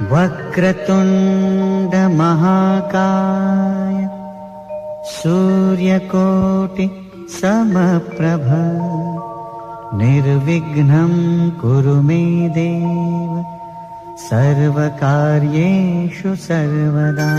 वक्रतुंड महाकाय सूर्यकोटि समप्रभ निर्विघ्नं कुरु मे देव सर्वकार्येषु सर्वदा।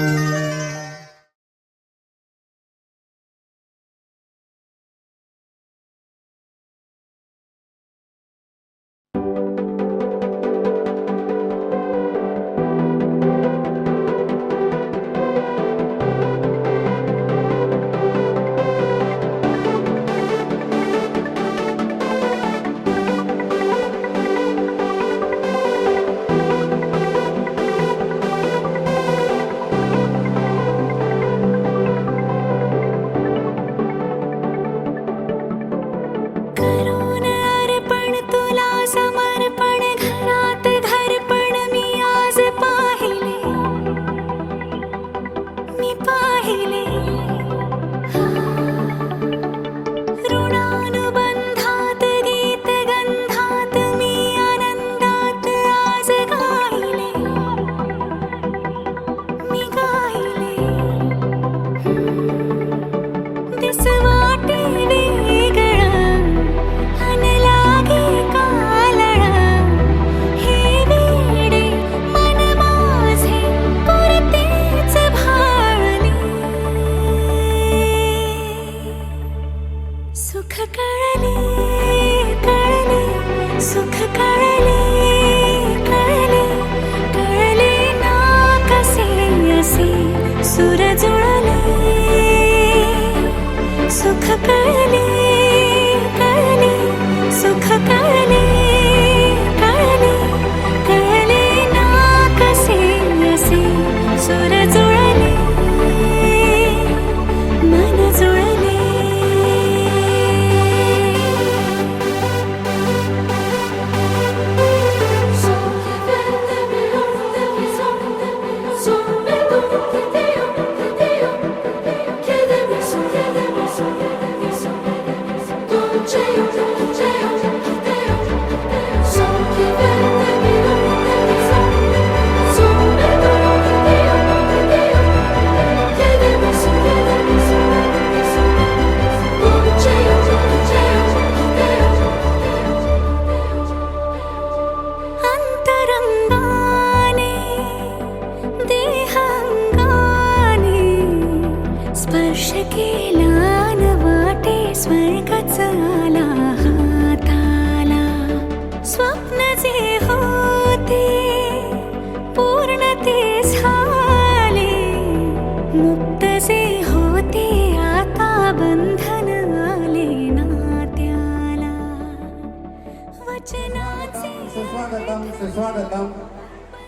सुस्वागतम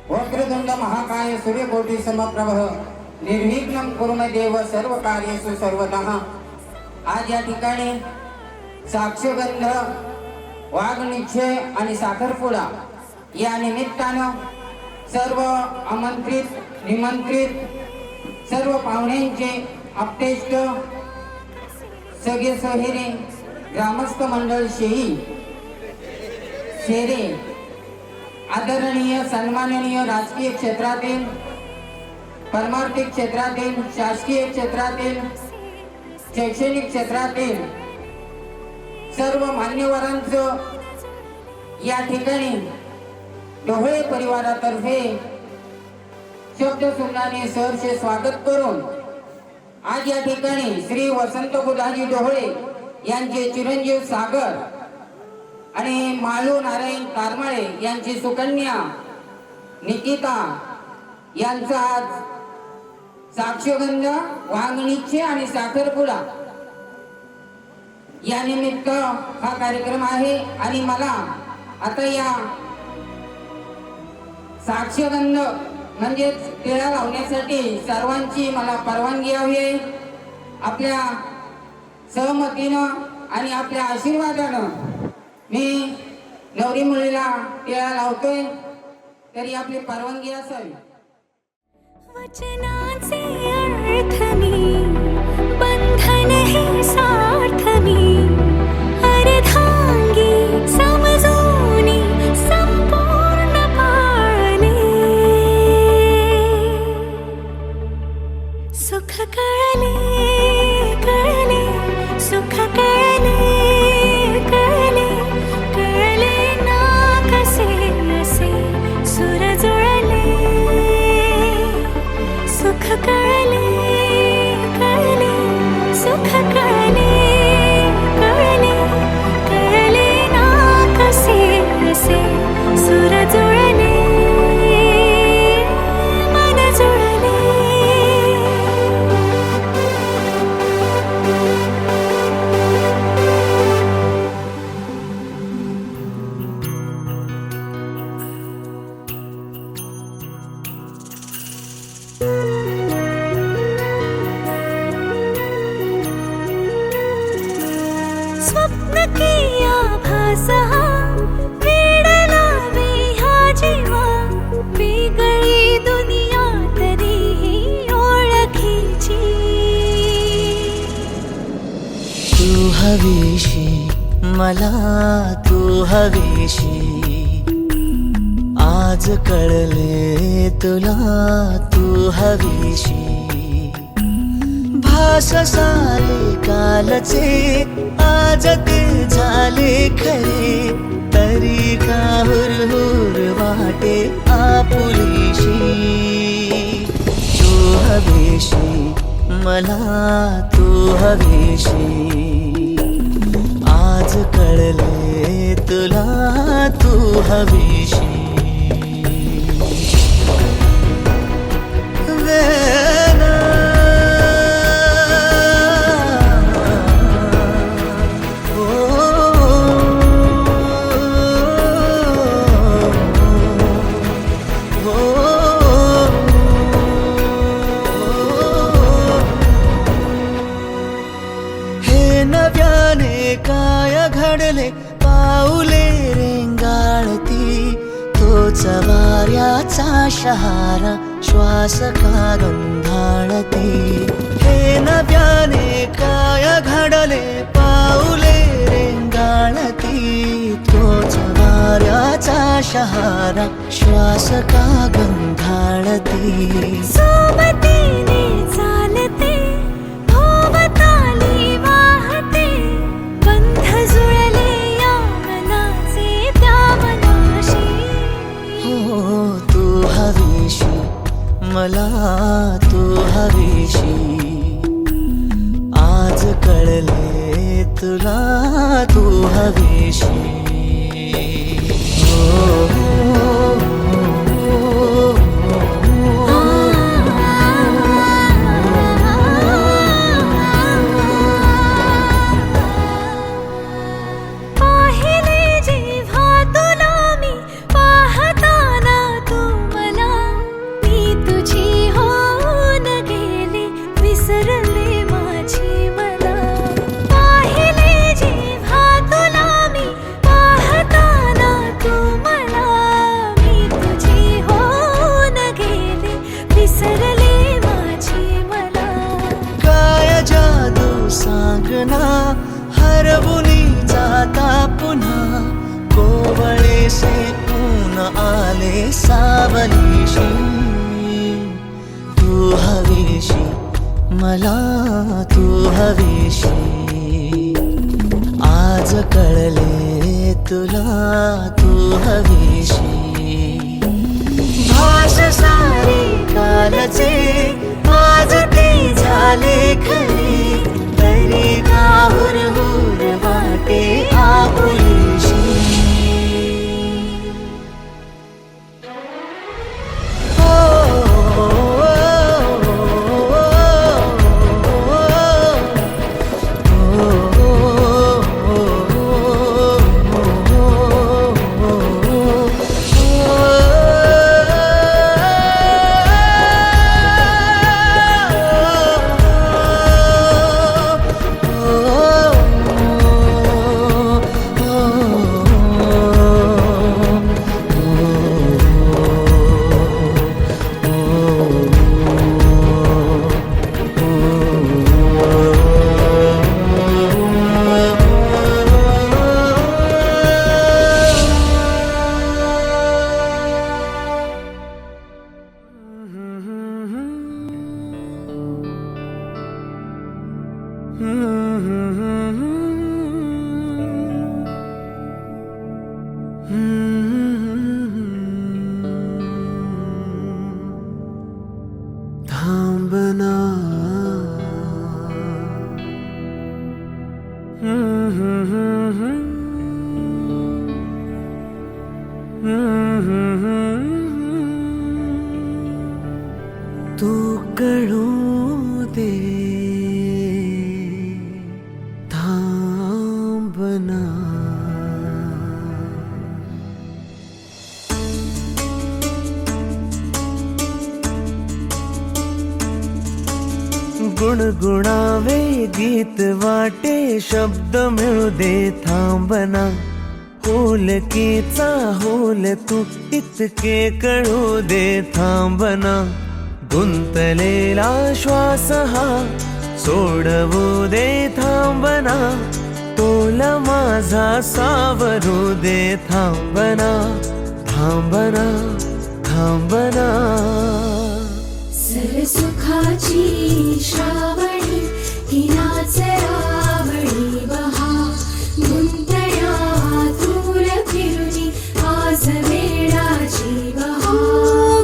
वक्रतुंड महाकाय सूर्यकोटि समप्रभ निर्विघ्नं कुरु मे देव सर्व कार्येषु सर्वतः। आज या ठिकाणी साक्षगंध वाघनिश्चय आणि साखरपुडा या निमित्तानं सर्व आमंत्रित निमंत्रित सर्व पाहुण्यांचे आप्तेष्ट सगळे सोहेरे ग्रामस्थ मंडळ शेरे आदरणीय सन्माननीय राजकीय क्षेत्रातील परमार्थिक क्षेत्रातील शासकीय क्षेत्रातील शैक्षणिक क्षेत्रातील सर्व मान्यवरांचं या ठिकाणी ढोळे परिवारातर्फे शब्दसुमनाने सहर्ष स्वागत करून आज या ठिकाणी श्री वसंत बुधाजी ढोळे यांचे चिरंजीव सागर आणि माळू नारायण कारमाळे यांची सुकन्या निकिता यांचा आज साक्षगंध वाघनिश्चय आणि साखरपुडा या निमित्त हा कार्यक्रम आहे। आणि मला आता या साक्षगंध म्हणजे टिळा लावण्यासाठी सर्वांची मला परवानगी हवी आहे। आपल्या सहमतीनं आणि आपल्या आशीर्वादानं मी नवरी मुलीला टिळा लावतोय, तरी आपली परवानगी असावी। वचनाचे अर्थ मी बंधन हे सार्थ मी अर्धांगी समजूनी संपूर्ण पाळले। हवीशी मला तू हवीशी आज कळले तुला तू हवीशी भास सारे कालचे आज ते झाले खरे तरी का हुरहुर वाटे आपुलीशी तू हवीशी मला तू हवीशी आज कळले तुला तू हवीशी काय घडले पाऊले रेंगाळती तोच वाऱ्याचा शहारा श्वास का गंधाळती हे नव्याने काय घडले पाऊले रेंगाळती तोच वाऱ्याचा शहारा श्वास का गंधाळती सोबतीने चालते भोवताली वाहते बंध जुळले या मनाचे त्या मनाशी हो तू हवीशी मला तू हवीशी आज कळले तुला तू हवीशी हरवुनी जाता पुन्हा कोवळेसे ऊन आले सावलीशी तू हवीशी मला तू हवीशी आज कळले तुला तू हवीशी भास सारे कालचे आज ते झाले खरे तरी का हुरहुर वाटे आपुलीशी थांबना तू कळू दे थांबना गुणगुणावे गीत वाटे शब्द मिळू दे थांबना होलकीचा होल तू इतके कळू दे थांबना गुंतलेला श्वास हा सोडवू दे थांबना ओला माझा सावरू दे थांबना थांबना थांबना. सरसुखाची श्रावणी हिनाच रावणी बहा गुंतया दूर फिरुनी आज वेळाची बहा.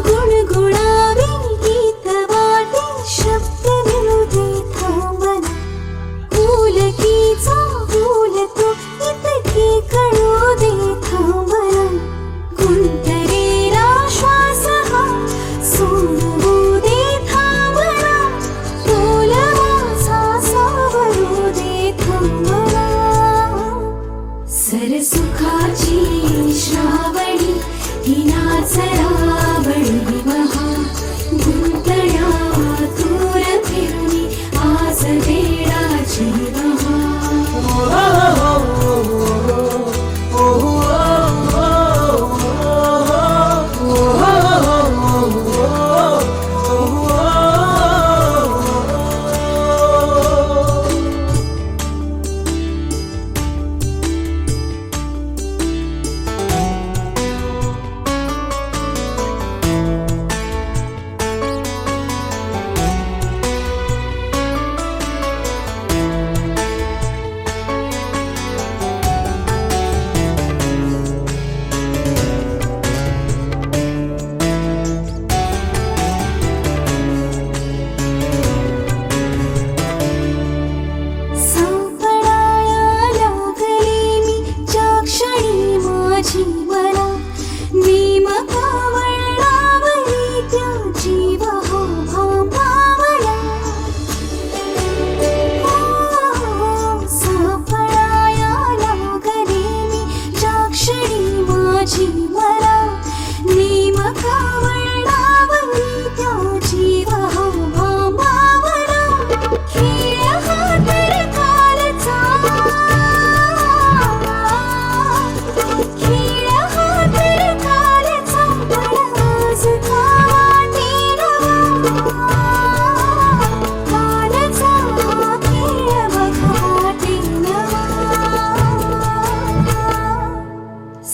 गुणगुणावी गीत वाटे शब्द मिळू दे थांबना. फुलकीचा फुल तो इतके कळू दे थांबना. गुंतलेला श्वास हा सोडवू दे थांबना. फुल माझा सावरू दे थांबना. सरसुखाची श्रावणी हिनाच रावणी बहा गुंतया दूर फिरुनी आज वेळाची बहा.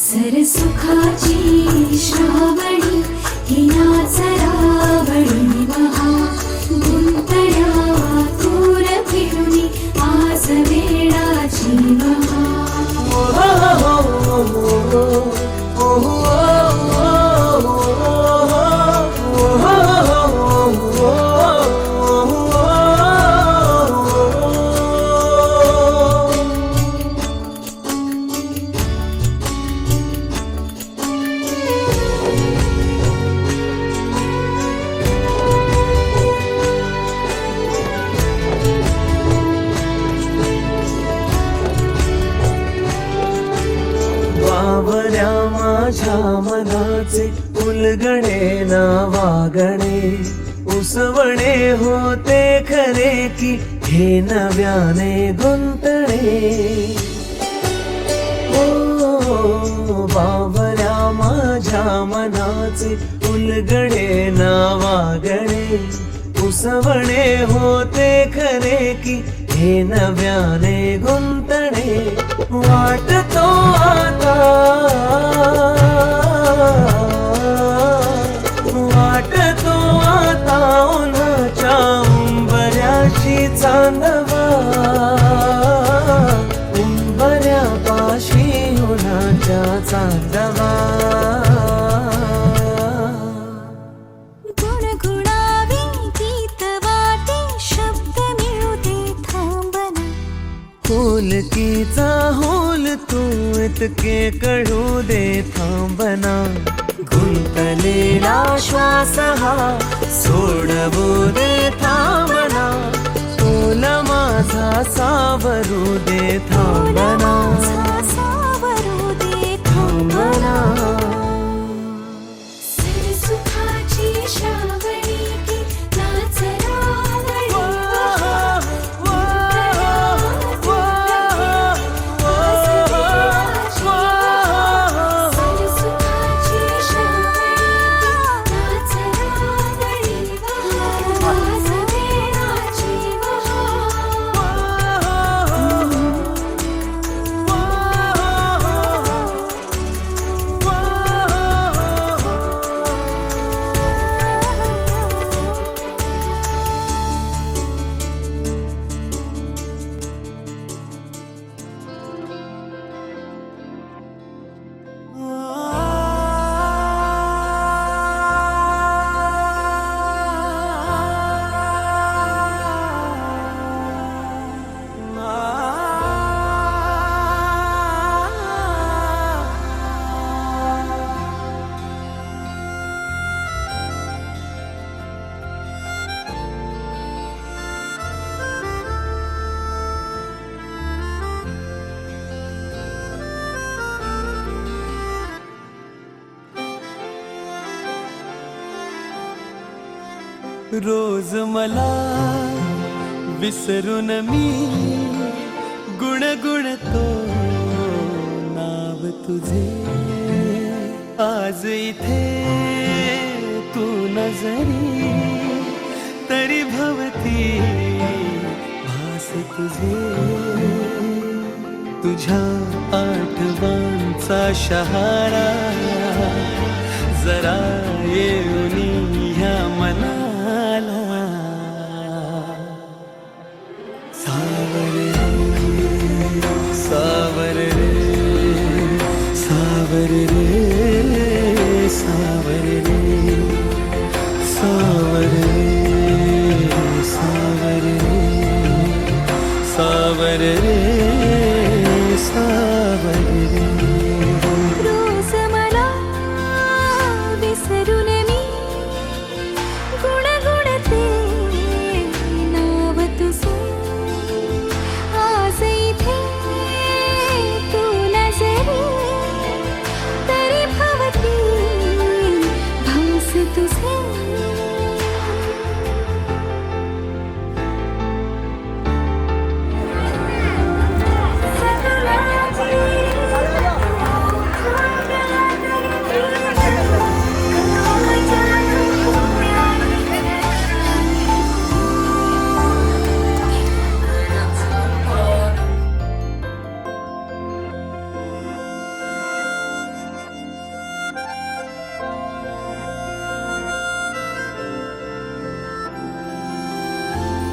सरसुखाची श्रावणी हिनाच रावणी बहा गुंतया दूर फिरुनी आज वेळाची बहा. बावऱ्या माझ्या मनाचे उलगणे ना वागणे उसवणे होते खरे की हे नव्याने गुंतणे. ओ बावऱ्या माझ्या मनाचे उलगणे ना वागणे उसवणे होते खरे की हे नव्याने गुंतणे. वाटतो आता वाटतो आता उन्हाच्या उंबऱ्याशी चांदवा उंबऱ्यापाशी उन्हाच्या चांदवा. गुणगुणावी गीत वाटे शब्द मिळू दे थांबना. फुलकीचा होल तू इतके कळू दे थांबना. गुंतलेला श्वास हा सोडवू दे थांबना. ओला माझा सावरू दे थांबना सावरू दे थांबना. सरसुखाची श्रावणी हिनाच रावणी बहा रोज मला विसरून मी गुणगुणतो नाव तुझे. आज इथे तू नजरी तरी भवती भास तुझे. तुझ्या आठवणचा शहारा जरा येऊनी ह्या मनाला. सावर रे सावर रे सावर रे सावर रे सावर रे सावर रे सावर रे सावर रे. रोज मला विसरून मी गुणगुणते नाव तुझे. आज इथे तू नजरी तरी भवती भास तुझे.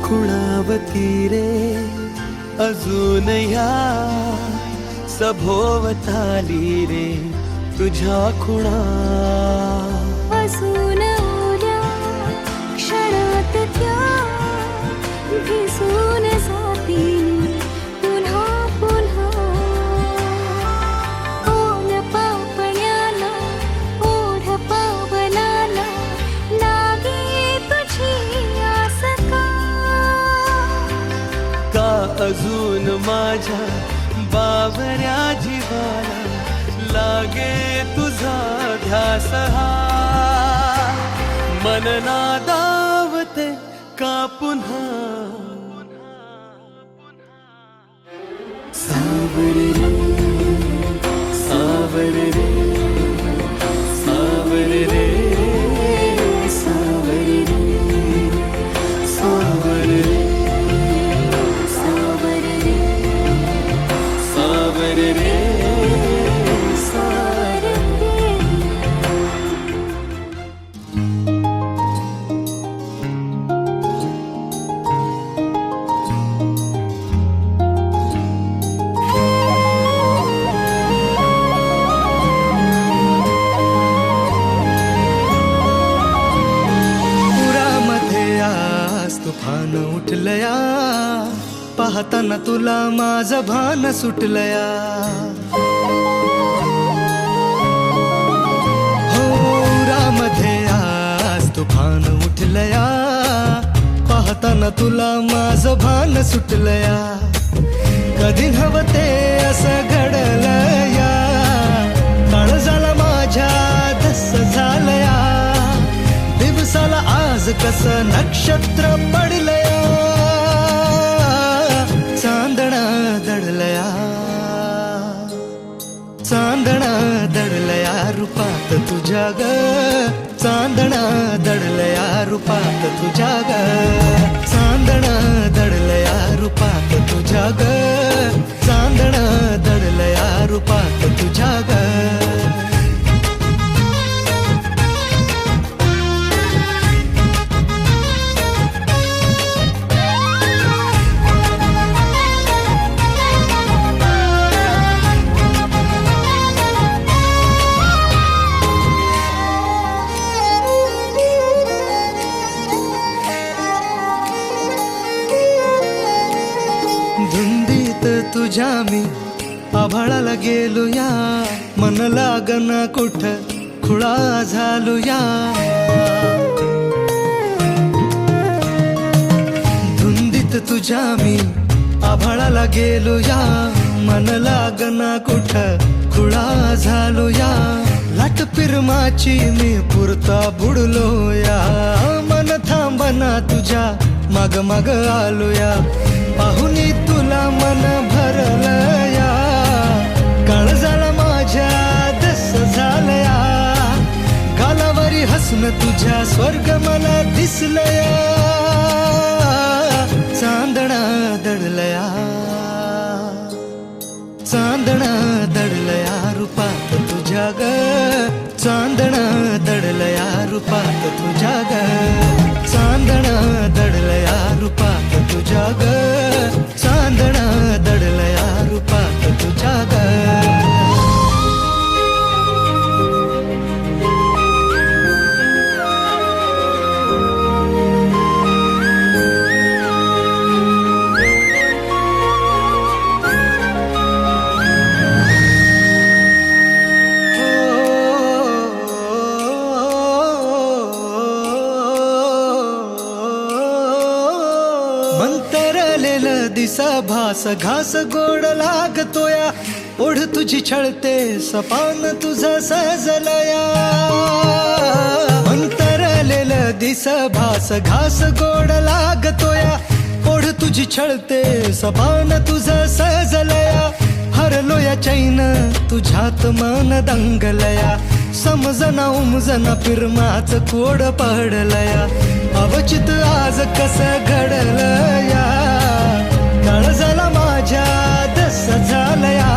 खुणावती रे अजून ह्या सभोवताली रे तुझ्या खुणा. असून ओल्या क्षणात त्या भिजून जातील पुन्हा पुन्हा. ओल पापण्याला ओढ पावलाला लागे तुझी आस का. का अजून माझ्या बावऱ्या जीवाला लागे तुझा ध्यास हा. मन नादावते का पुन्हा. सावर रे सावर रे सावर रे सावर रे सावर रे सावर रे सावर रे सावर रे. पुरामध्ये आज तुफान उठलया पाहताना तुला माझं भान सुटलया. हो रामध्ये आज तुफान उठलया पाहताना तुला माझं भान सुटलया. कधी हवं ते असं घडलया काळ झाला माझ्या धस झालया. दिवसाला आज कसं नक्षत्र पडलया चांदणा दडलया. चांदणा दडलया रूपात तुझ्या ग. चांदणा दडलया रूपात तुझ्या ग. चांदणा दडलया रूपात तुझ्या ग. चांदणा दडलया रूपात तुझ्या ग. धुंदीत तुझ्या मी आभाळाला गेलो या. मन लागना कुठ खुळा झालो या. धुंदीत तुझ्या मी आभाळाला गेलो या. मन लागना कुठ खुळा झालो या. लाट पिरमाची मी पुरता बुडलो या. मन थांबन माग माग आलोया पाहुनी तुला मन भरलया काळजाला माझ्या दस झालया गालावरी हसन तुझ्या स्वर्ग मला दिसलया चांदणा दडलया चांदणा दडलया रूपात तुझ्या ग चांदणा दडलया रूपात तुझ्या ग चांदणा दडलया रूपात तुझ्या ग चांदणा दडलया रूपात तुझ्या ग मंतरलेलं दिसा भास घास गोड लागतोया ओढ तुझी छळते सपान तुझं सजलया मंतरलेलं दिस भास घास गोड लागतोया ओढ तुझी छळते सपान तुझं सजलया हरलोया चैन तुझ्यात मन दंगलया समजना उमजना फिरमाच कोड पडलया अवचित आज कस घडलया काळजाला माझ्या दस झालया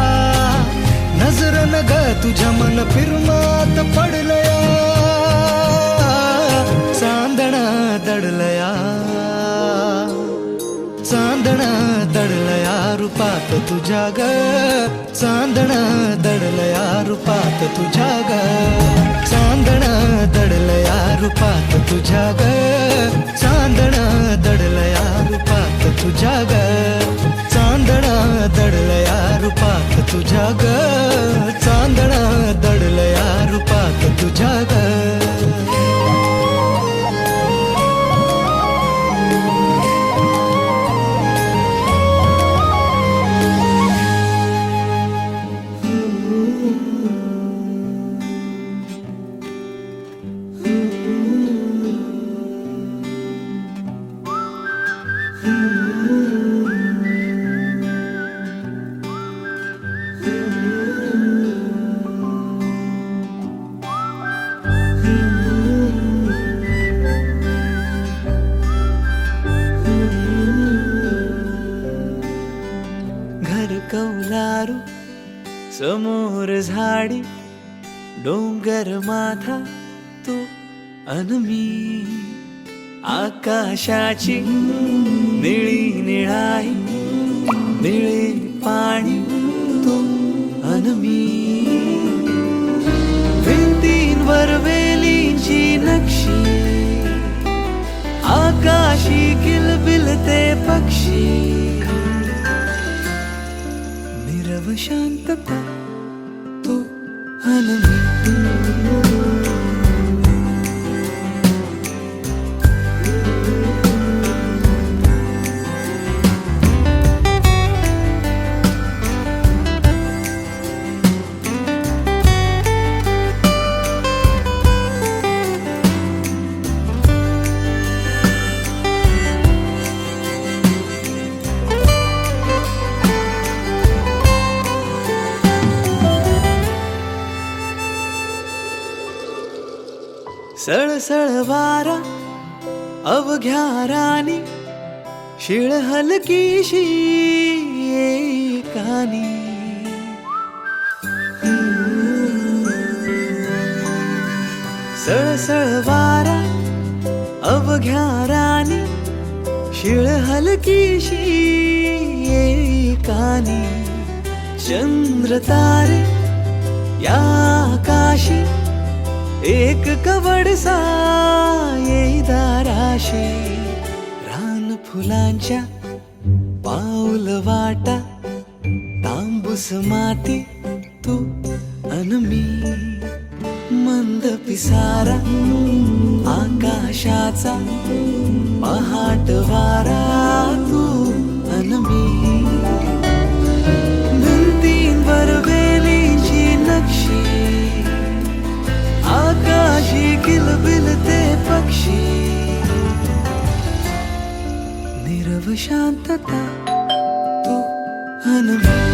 नजर न ग तुझ्या मन फिरमात पडलया चांदणा दडलया चांदणा दडलया रूपात तुझ्या ग चांदणा दडलया रूपात तुझ्या ग चांदणा दडलया रूपात तुझ्या ग चांदणा दडलया रूपात तुझ्या ग चांदणा दडलया रूपात तुझ्या ग चांदणा दडलया रूपात तुझ्या ग कौलारू समोर झाडी डोंगर माथा तू अन मी आकाशाची निळी निळाई निळे पाणी तू अन मी भिंतींवर वेलींची नक्षी आकाशी किलबिलते पक्षी शांतता तू अन सळसळ वारा अवघ्या रानी शिळ हलकीशी कानी सळसळ वारा अवघ्या रानी शिळ हलकीशी कानी चंद्र तारे या आकाशी एक कवडसा येई दाराशी रान फुलांच्या पाऊल वाटा तांबूस माती तू अन मी मंद पिसारा आकाशाचा पहाट वारा तू अन मी भिंतींवर वेलीची नक्षी आकाशी किलबिलते पक्षी शांतता तू अन मी